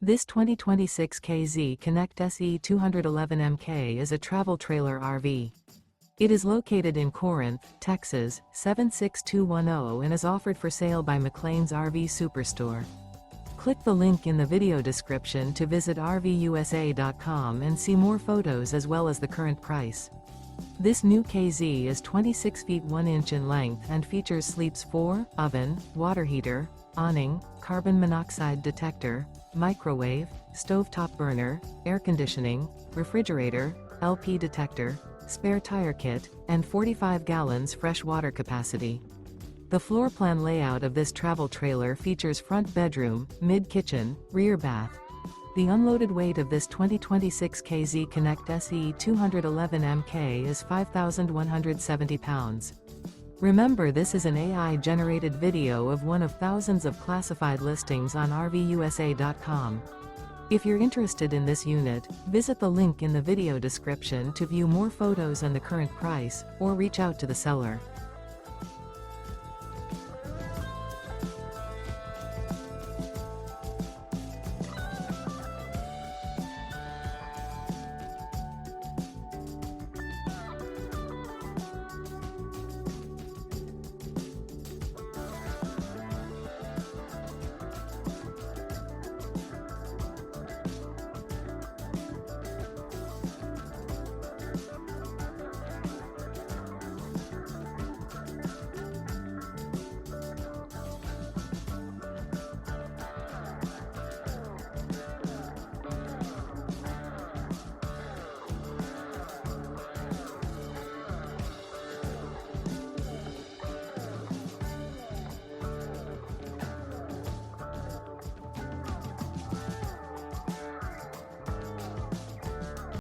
This 2026 KZ Connect SE 211MK is a travel trailer RV. It is located in Corinth, Texas, 76210 and is offered for sale by McClain's RV Superstore. Click the link in the video description to visit RVUSA.com and see more photos as well as the current price. This new KZ is 26 feet 1 inch in length and features sleeps 4, oven, water heater, awning, carbon monoxide detector, microwave, stovetop burner, air conditioning, refrigerator, LP detector, spare tire kit, and 45 gallons fresh water capacity. The floor plan layout of this travel trailer features front bedroom, mid-kitchen, rear bath. The unloaded weight of this 2026 KZ Connect SE 211MK is 5,170 pounds. Remember, this is an AI-generated video of one of thousands of classified listings on RVUSA.com. If you're interested in this unit, visit the link in the video description to view more photos and the current price, or reach out to the seller.